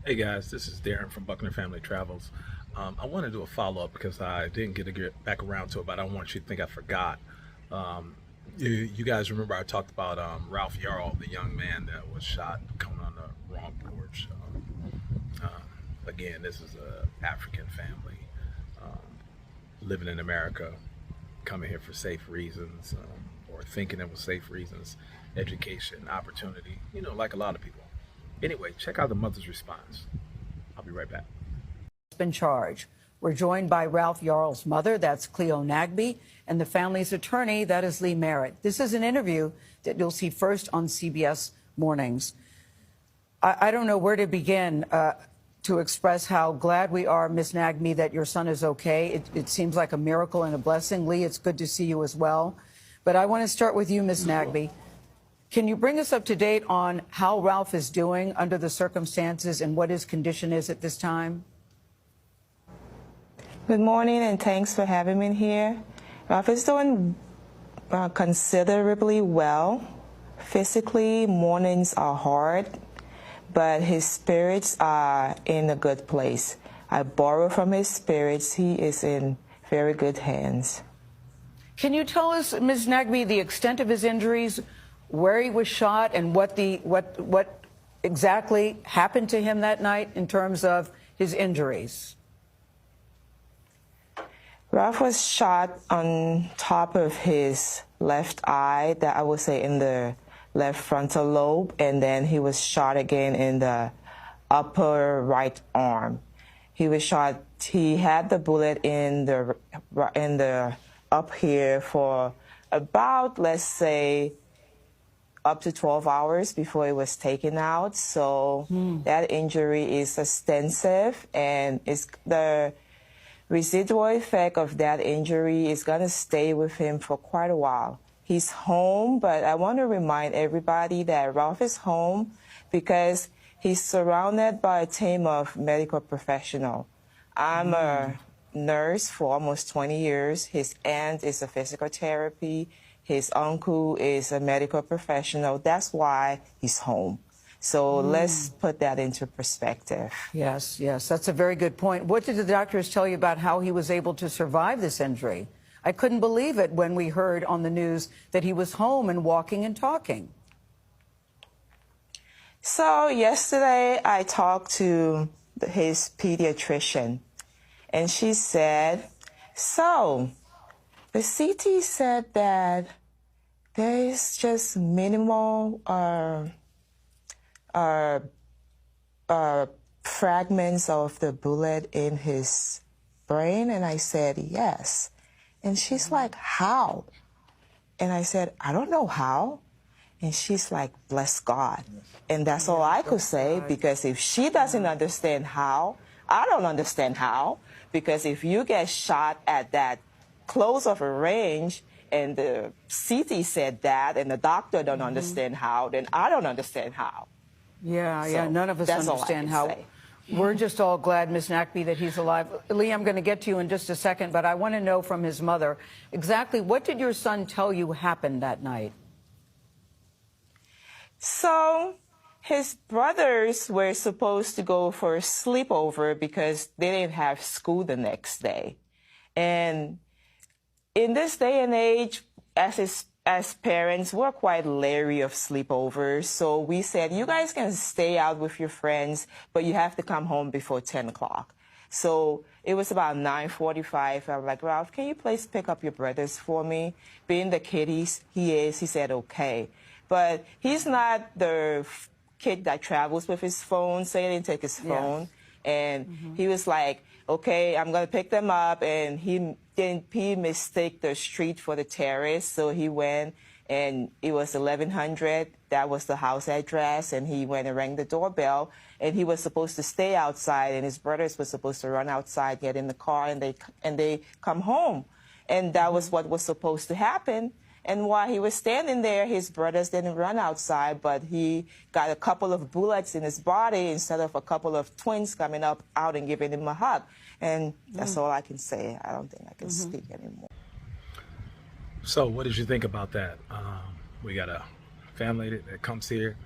Hey guys, this is Darren from Buckner Family Travels. I want to do a follow up because I didn't get to get back around to it, but I don't want you to think I forgot. Um, you guys remember I talked about Ralph Yarl, the young man that was shot coming on the wrong porch. Again, this is a African family um, living in America, coming here for safe reasons or thinking it was safe reasons, education, opportunity, like a lot of people. Anyway, check out the mother's response. I'll be right back. Been charged. We're joined by Ralph Yarl's mother, that's Cleo Nagby, and the family's attorney, that is Lee Merritt. This is an interview that you'll see first on CBS Mornings. I don't know where to begin to express how glad we are, Ms. Nagby, that your son is okay. It seems like a miracle and a blessing. Lee, it's good to see you as well. But I want to start with you, Ms. Nagby. Can you bring us up to date on how Ralph is doing under the circumstances and what his condition is at this time? Good morning, and thanks for having me here. Ralph is doing considerably well. Physically, mornings are hard, but his spirits are in a good place. I borrow from his spirits. He is in very good hands. Can you tell us, Ms. Nagby, the extent of his injuries, where he was shot, and what exactly happened to him that night in terms of his injuries? Ralph was shot on top of his left eye, that I would say in the left frontal lobe, and then he was shot again in the upper right arm. He was shot, he had the bullet in the up here for about, let's say, up to 12 hours before it was taken out. So that injury is extensive, and the residual effect of that injury is going to stay with him for quite a while. He's home, but I want to remind everybody that Ralph is home because he's surrounded by a team of medical professionals. I'm a nurse for almost 20 years. His aunt is a physical therapy. His uncle is a medical professional. That's why he's home. So let's put that into perspective. Yes, that's a very good point. What did the doctors tell you about how he was able to survive this injury? I couldn't believe it when we heard on the news that he was home and walking and talking. So yesterday I talked to his pediatrician, and she said, so the CT said that there is just minimal fragments of the bullet in his brain. And I said, yes. And she's like, how? And I said, I don't know how. And she's like, bless God. And that's all I could say, because if she doesn't understand how, I don't understand how. Because if you get shot at that close of a range and the CT said that and the doctor don't understand how, then I don't understand how. Yeah, none of us understand how. Say. We're just all glad, Ms. Nagby, that he's alive. Lee, I'm going to get to you in just a second, but I want to know from his mother, exactly what did your son tell you happened that night? So his brothers were supposed to go for a sleepover because they didn't have school the next day. And in this day and age, as parents, we're quite leery of sleepovers. So we said, you guys can stay out with your friends, but you have to come home before 10 o'clock. So it was about 9:45. I was like, Ralph, can you please pick up your brothers for me? Being the kid he said, okay. But he's not the kid that travels with his phone, so he didn't take his phone. Yes. And he was like, okay, I'm going to pick them up. And he mistake the street for the terrace. So he went, and it was 1100. That was the house address. And he went and rang the doorbell. And he was supposed to stay outside. And his brothers were supposed to run outside, get in the car, and they come home. And that was what was supposed to happen. And while he was standing there, his brothers didn't run outside, but he got a couple of bullets in his body instead of a couple of twins coming out and giving him a hug. And that's all I can say. I don't think I can speak anymore. So what did you think about that? We got a family that comes here,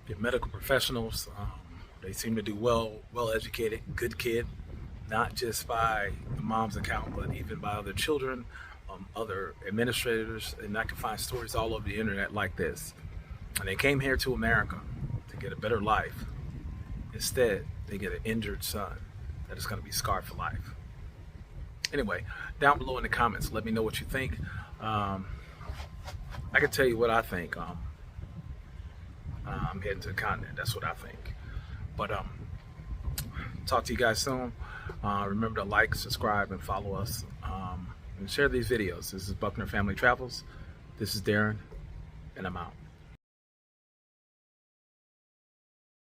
they're medical professionals, They seem to do well educated, good kid, not just by the mom's account, but even by other children, other administrators, and I can find stories all over the internet like this. And they came here to America to get a better life. Instead, they get an injured son that is going to be scarred for life. Anyway, down below in the comments, let me know what you think. I can tell you what I think. I'm heading to the continent. That's what I think. But talk to you guys soon. Remember to like, subscribe, and follow us. And share these videos. This is Buckner Family Travels. This is Darren, and I'm out.